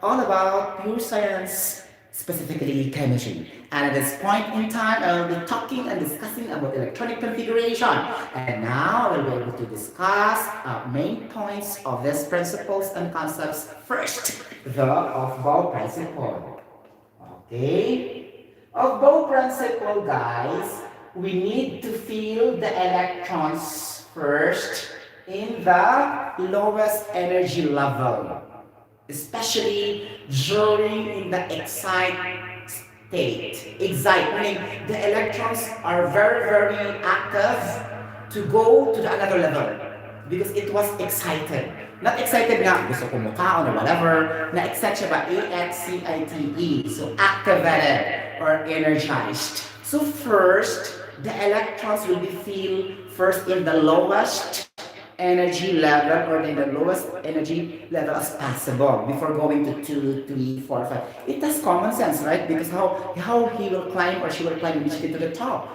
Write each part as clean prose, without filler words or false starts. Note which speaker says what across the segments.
Speaker 1: all about pure science, specifically chemistry. And at this point in time, I will be talking and discussing about electronic configuration. And now I will be able to discuss main points of these principles and concepts. First, the of-bow principle. Okay? Of-bow principle, guys, we need to feel the electrons first in the lowest energy level, especially during in the excite state. Excite meaning the electrons are very active to go to the another level because it was excited. Not excited nga, gusto ko mukhaon or whatever. Na-excite siya ba? A-X-C-I-T-E. So activated or energized. So first, the electrons will be filled first in the lowest energy level or in the lowest energy level as possible before going to 2, 3, 4, 5. It has common sense, right? Because how he will climb or she will climb initially to the top.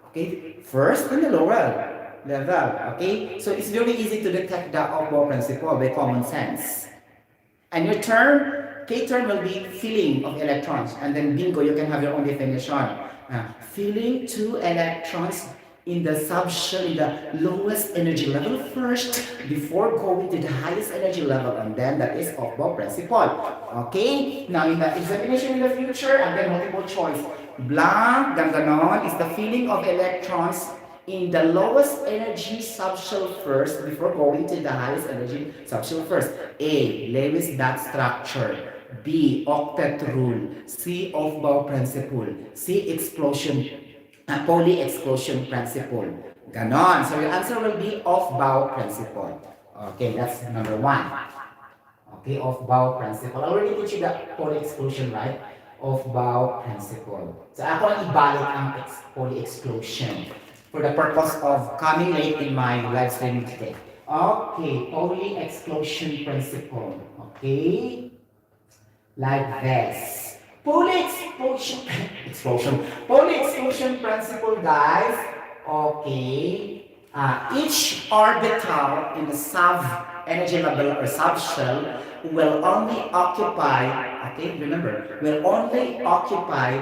Speaker 1: Okay, first in the lower level. Okay, so it's very easy to detect the of-bow principle by common sense. And your term, K term will be filling of electrons, and then bingo, you can have your own definition. Filling two electrons in the subshell, in the lowest energy level first, before going to the highest energy level, and then that is of-bow principle. Okay? Now, in the examination in the future, and then multiple choice, blank, ganon, is the filling of electrons in the lowest energy subshell first before going to the highest energy subshell first. A. Lewis dot structure. B. Octet rule. C. Of-bow principle. C. Explosion. Pauli exclusion principle. Ganon. So your answer will be of-bow principle. Okay, that's number one. Okay, of-bow principle. I already teach you the Pauli exclusion, right? Of-bow principle. So ako ang ibalik ang Pauli exclusion for the purpose of coming late in my live streaming today. Okay, Pauli exclusion principle. Okay, like this. Pauli exclusion principle, guys. Okay, each orbital in the sub energy level or subshell will only occupy. Okay, remember, will only occupy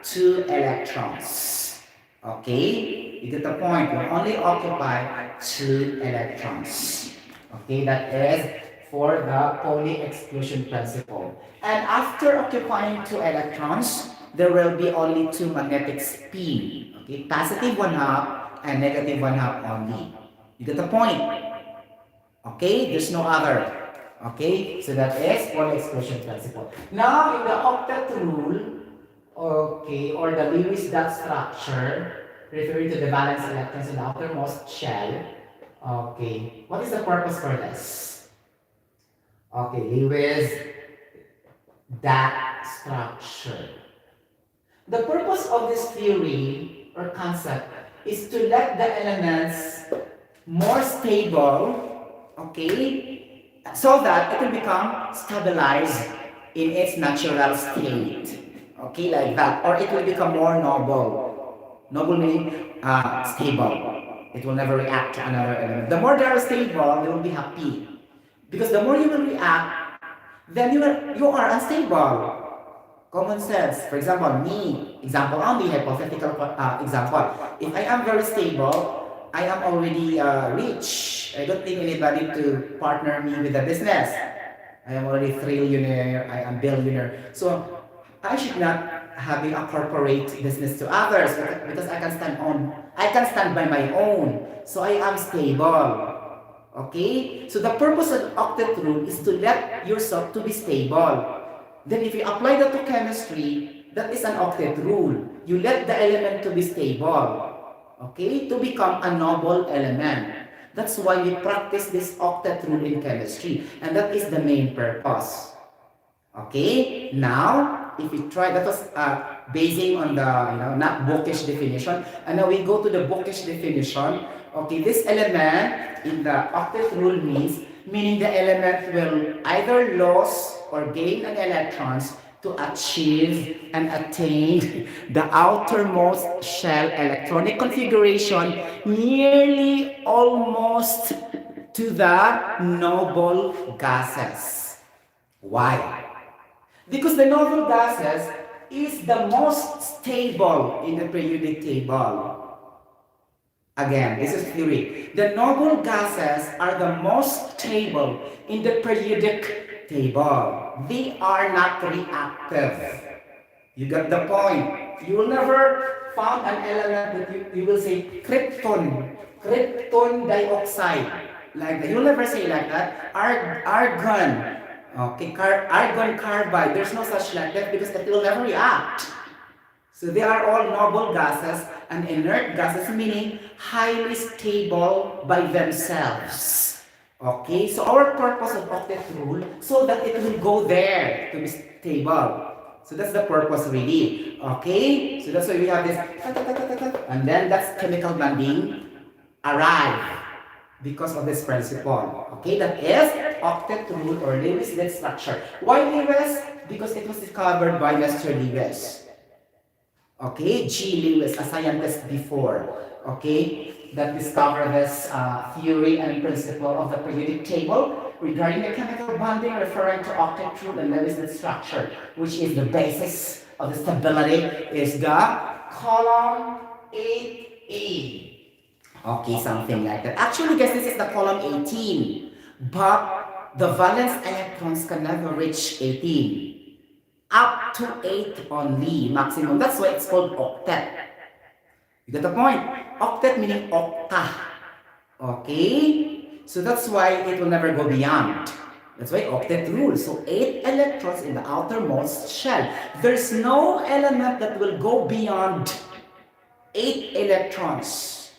Speaker 1: 2 electrons. Okay, you get the point. Will only occupy 2 electrons. Okay, that is for the Pauli exclusion principle. And after occupying 2 electrons, there will be only 2 magnetic spin. Okay, positive 1/2 and negative 1/2 only. You get the point? Okay, there's no other. Okay, so that is Pauli exclusion principle. Now, in the octet rule, okay, or the Lewis dot structure, referring to the valence electrons in the outermost shell. Okay, what is the purpose for this? Okay, Lewis dot structure. The purpose of this theory or concept is to let the elements more stable, okay, so that it will become stabilized in its natural state, okay, like that, or it will become more noble. Noble meaning stable. It will never react to another element. The more they are stable, they will be happy. Because the more you will react, then you are unstable. Common sense. For example, me, example only, hypothetical example. If I am very stable, I am already rich. I don't need anybody to partner me with the business. I am already trillionaire, I am billionaire. So I should not having a corporate business to others because I can stand by my own. So I am stable. Okay? So the purpose of octet rule is to let yourself to be stable. Then if you apply that to chemistry, that is an octet rule. You let the element to be stable. Okay? To become a noble element. That's why we practice this octet rule in chemistry. And that is the main purpose. Okay? Now, if we try, that was basing on the, not bookish definition. And now we go to the bookish definition. Okay, this element in the octet rule meaning the element will either lose or gain an electrons to achieve and attain the outermost shell electronic configuration nearly almost to the noble gases. Why? Because the noble gases is the most stable in the periodic table. Again, this is theory. The noble gases are the most stable in the periodic table. They are not reactive. You got the point. You will never find an element that you will say krypton dioxide. Like that. You will never say like that. Argon. Okay, argon carbide. There's no such like that because it will never react. So they are all noble gases and inert gases, meaning highly stable by themselves. Okay, so our purpose of octet rule so that it will go there to be stable. So that's the purpose really. Okay, so that's why we have this, and then that's chemical bonding arrive because of this principle. Okay, that is octet rule or Lewis-Litt structure. Why Lewis? Because it was discovered by Mr. Lewis. Okay, G. Lewis, a scientist before, okay, that discovered this theory and principle of the periodic table regarding the chemical bonding, referring to octet rule and Lewis-Litt structure, which is the basis of the stability, is the column 8A. Okay, something like that. Actually, guys, this is the column 18, but the valence electrons can never reach 18. Up to 8 only, maximum. That's why it's called octet. You get the point? Octet meaning octa. Okay? So that's why it will never go beyond. That's why octet rule. So 8 electrons in the outermost shell. There's no element that will go beyond 8 electrons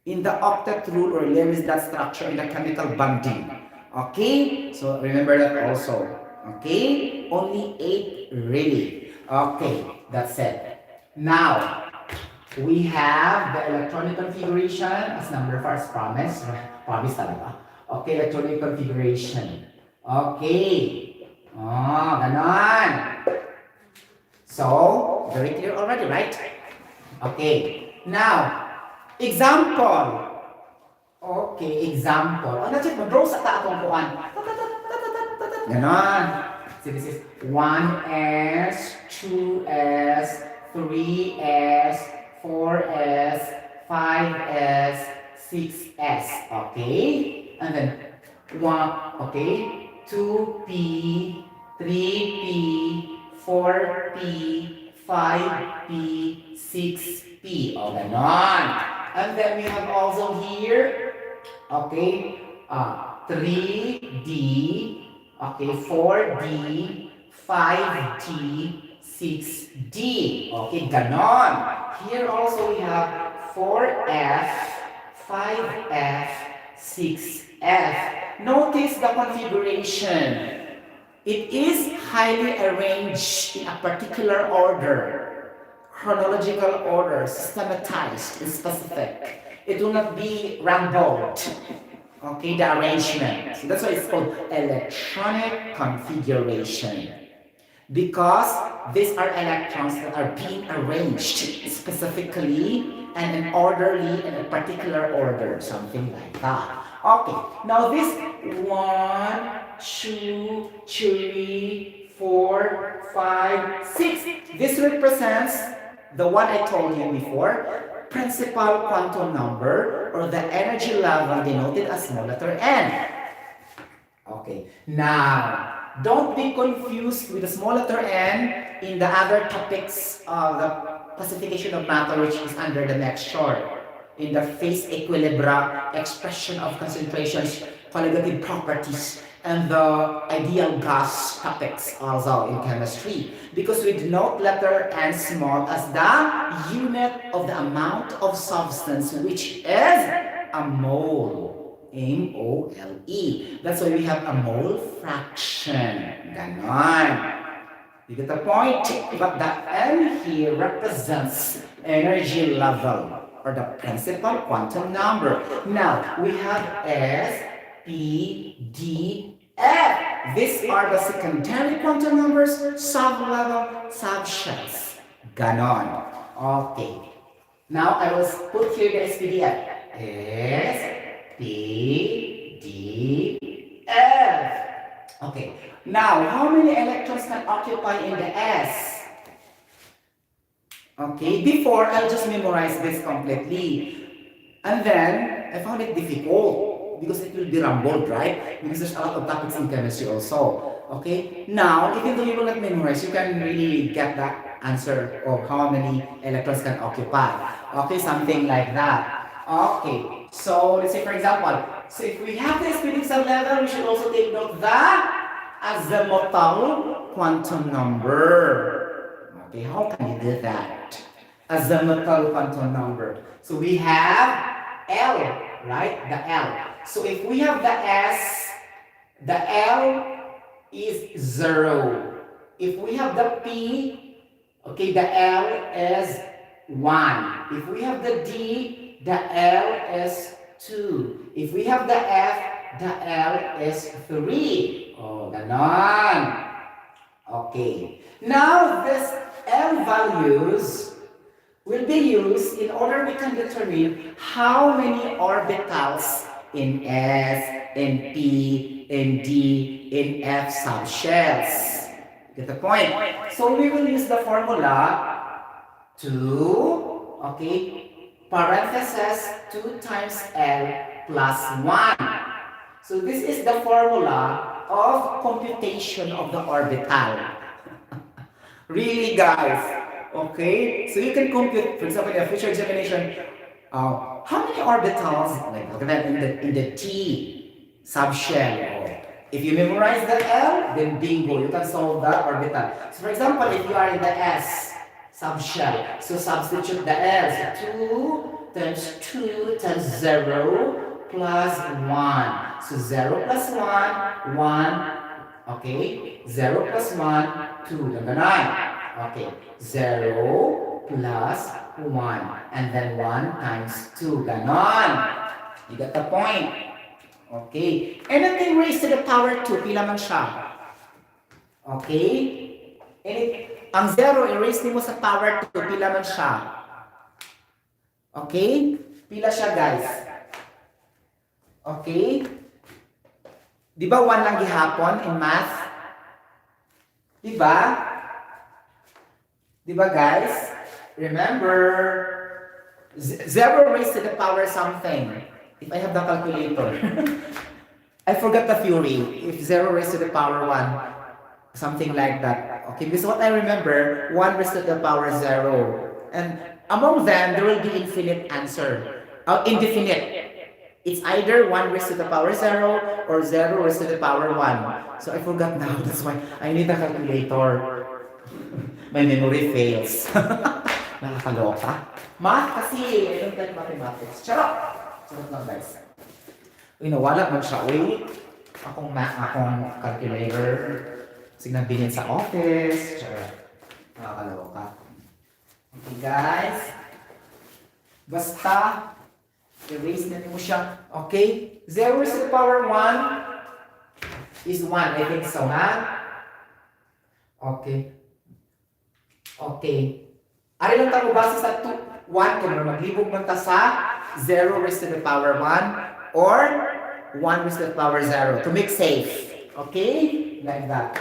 Speaker 1: in the octet rule or Lewis-Litt structure in the chemical bonding. Okay? So remember that also. Okay, only 8 really. Okay, that's it. Now, we have the electronic configuration as number 4 as promised. Promise talaga. Okay, electronic configuration. Okay. Oh, ganon. So, very clear already, right? Okay. Now, example. Okay, example. Ano check mag-draw sa taatong kuan. Ganon. So this is 1s, 2s, 3s, 4s, 5s, 6s. Okay? And then 1, okay? 2p, 3p, 4p, 5p, 6p. O, ganon. And then we have also here, okay, 3d, okay, 4d, 5d, 6d. Okay, ganon. Here also we have 4f, 5f, 6f. Notice the configuration. It is highly arranged in a particular order. Chronological order, systematized, and specific. It will not be rambled. Okay, the arrangement. So that's why it's called electronic configuration. Because these are electrons that are being arranged specifically and in orderly in a particular order, something like that. Okay, now this 1, 2, 3, 4, 5, 6. This represents the one I told you before, principal quantum number or the energy level denoted as small letter n. Okay, now don't be confused with the small letter n in the other topics of the classification of matter, which is under the next short. In the phase equilibria, expression of concentrations, colligative properties, and the ideal gas topics also in chemistry, because we denote letter n small as the unit of the amount of substance, which is a mole. M-O-L-E. That's why we have a mole fraction. Ganon. You get the point? But the n here represents energy level or the principal quantum number. Now we have S, P, D, F. These are the secondary quantum numbers, sub-level, sub-shells. Ganon. Okay. Now I will put here the SPDF. S, P, D, F. Okay, now how many electrons can occupy in the S? Okay, before I'll just memorize this completely. And then I found it difficult because it will be rumbled, right? Because there's a lot of topics in chemistry also. Okay, now even though you will not memorize, you can really get that answer of how many electrons can occupy. Okay, something like that. Okay, so let's say for example, so if we have the exponential level, we should also take note the azimuthal quantum number. Okay, how can you do that? Azimuthal quantum number. So we have L, right? The L. So if we have the S, the L is 0. If we have the P, okay, the L is 1. If we have the D, the L is 2. If we have the F, the L is 3. Oh, ganon. Okay. Now, this L values will be used in order we can determine how many orbitals in S, in P, in D, in F subshells. Get the point? So we will use the formula 2, okay, parenthesis 2 times L plus 1. So this is the formula of computation of the orbital. Really, guys. Okay, so you can compute, for example, in a future examination, how many orbitals, like look at that in the T subshell. If you memorize the L, then bingo, you can solve the orbital. So for example, if you are in the S subshell, so substitute the L. So 2 times 2 times 0 plus 1. So 0 plus 1, 1. Okay, 0 plus 1, 2. Number 9. Okay, 0 plus 1. And then 1 times 2. Ganon. You got the point? Okay. Anything raised to the power 2, pila man siya. Okay? Ang 0, i-raise mo sa power 2, pila man siya. Okay? Pila siya, guys. Okay? Di ba 1 lang gihapon in math? Di ba? Di ba, guys? Remember, 0 raised to the power something. If I have the calculator. I forgot the theory. If 0 raised to the power 1, something like that. Okay, because what I remember, 1 raised to the power 0. And among them, there will be infinite answer. Indefinite. It's either 1 raised to the power 0 or 0 raised to the power 1. So I forgot now. That's why I need a calculator. My memory fails. Nakakaloka. Math kasi, I don't like mathematics. Charot! Charot lang, guys. Uy, nawala man siya. Uy, akong calculator. Sinabilin sa office. Charot. Nakakaloka. Okay, guys. Basta, erase na mo siya. Okay? 0 raised to the power 1 is 1. I think so, ha? Okay. Okay. Ari lang tayo base sa 1 kung maglibog man ta sa 0 raised to the power 1 or 1 raised to the power 0 to make safe. Okay? Like that.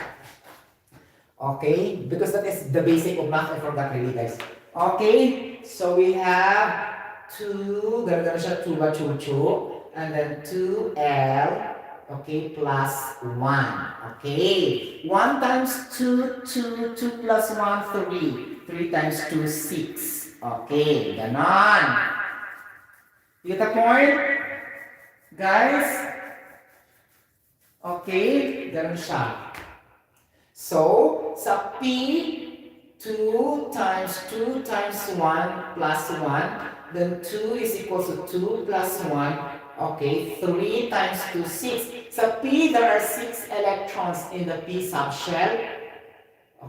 Speaker 1: Okay? Because that is the basic of math. I forgot really, guys. Okay? So we have 2, gano'n siya 2 ba chuchu, and then 2L, okay, plus 1. Okay? 1 times 2, 2, 2 plus 1, 3. 3 times 2, 6. Okay, ganon. You get the point? Guys? Okay, ganon siya. So, sa P, 2 times 1 plus 1, then 2 is equal to 2 plus 1. Okay, 3 times 2, 6. Sa P, there are 6 electrons in the P subshell.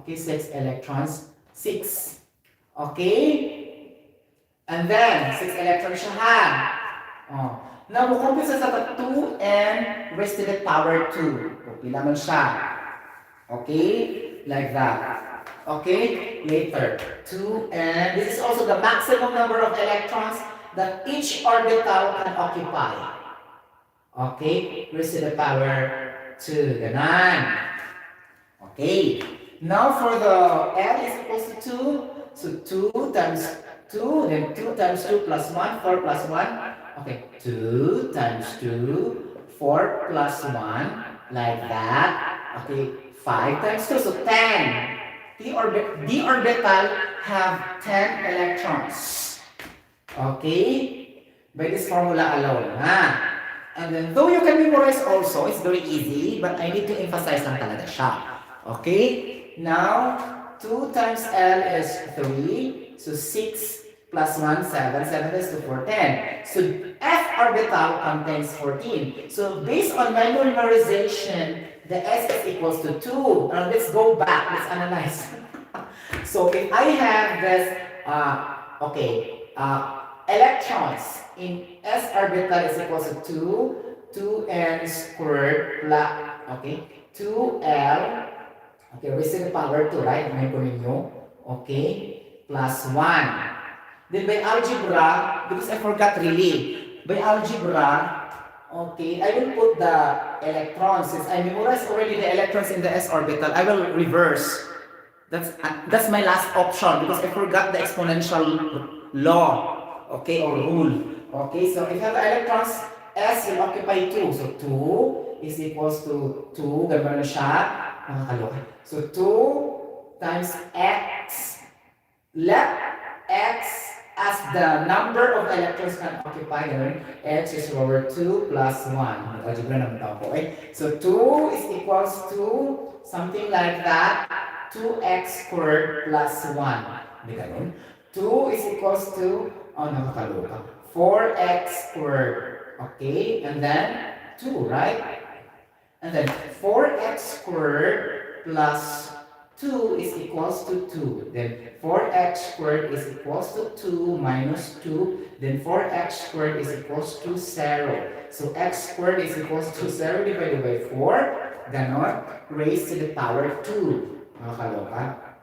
Speaker 1: Okay, 6 electrons. 6. Okay? And then, 6 electrons siya, ha? Oh. Now, mukumpit sa 2n raised to the power 2. Okay naman siya. Okay? Like that. Okay? Later. 2n. This is also the maximum number of electrons that each orbital can occupy. Okay? Raised to the power 2. Ganon. Okay. Now for the L is equals to 2. So 2 times 2, then 2 times 2 plus 1, 4 plus 1. Okay, 2 times 2, 4 plus 1, like that. Okay, 5 times 2, so 10. D orbital have 10 electrons. Okay? By this formula alone, ha? And then, though you can memorize also, it's very easy, but I need to emphasize lang talaga siya. Okay? Now, 2 times L is 3. So, 6 plus 1, 7. 7 is 2, 4, 10. So, F orbital contains 14. So, based on my memorization, the S is equals to 2. Now, let's go back. Let's analyze. So, if I have this, electrons in S orbital is equals to 2n squared plus, 2l, raised to the power 2, right? May po ninyo, plus 1. Then by algebra, because I forgot really, by algebra, I will put the electrons. Since I memorized already the electrons in the S orbital, I will reverse. That's my last option because I forgot the exponential law. Okay, or rule. Okay, so if you have electrons, S will occupy 2. So 2 is equals to 2. Gano'n na siya. Nakakaloka. So 2 times X. Let X as the number of electrons can occupy. Gano'n. X is over 2 plus 1. Algebra naman ako. Okay? So 2 is equals to something like that. 2x squared plus 1. Hindi gano'n. 2 is equals to, nakakaloka, 4x squared. Okay, and then 2, right? And then 4x squared plus 2 is equals to 2. Then 4x squared is equals to 2 minus 2. Then 4x squared is equals to 0. So x squared is equals to 0 divided by 4. Ganon, raised to the power 2. Nakakaloka.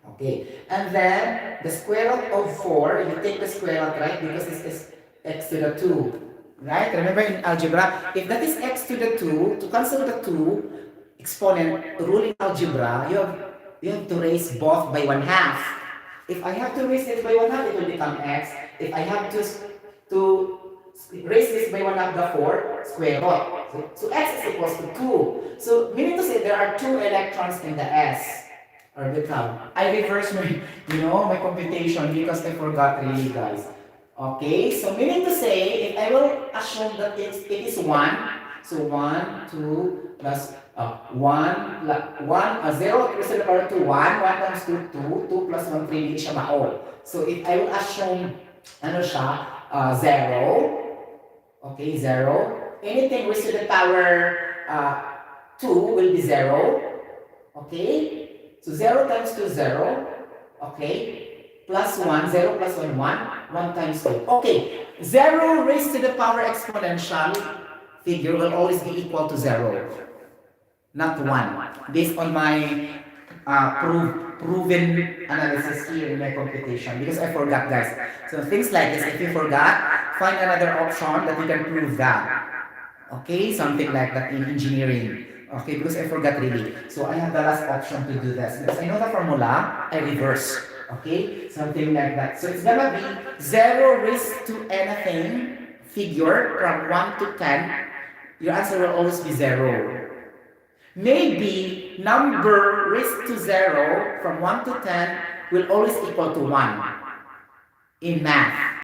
Speaker 1: Okay, and then the square root of 4, you take the square root, right? Because this is x to the 2, right? Remember in algebra, if that is x to the 2, to cancel the 2 exponent rule in algebra, you have to raise both by 1/2. If I have to raise this by 1/2, it will become x. If I have to raise this by 1/2, the 4, square root. So x is equals to 2. So meaning to say there are 2 electrons in the S orbital. I reversed my computation because I forgot really, guys. Okay, so meaning to say, if I will assume that it is 1, so 1, 2 plus 1, 0 raised to the power 2, 1 times 2, 2 plus 1, 3, hindi siya mao. So if I will assume, 0, okay, 0, anything raised to the power 2 will be 0, okay? So 0 times 2, 0. Okay. Plus 1, 0 plus 1, 1. 1 times 2. Okay. 0 raised to the power exponential figure will always be equal to 0. Not 1. Based on my proven analysis here in my computation. Because I forgot, guys. So things like this, if you forgot, find another option that you can prove that. Okay. Something like that in engineering. Okay, because I forgot really. So I have the last option to do this. Because I know the formula, I reverse. Okay, something like that. So it's gonna be 0 raised to anything figure from 1 to 10. Your answer will always be 0. Maybe number raised to 0 from 1 to 10 will always equal to 1 in math.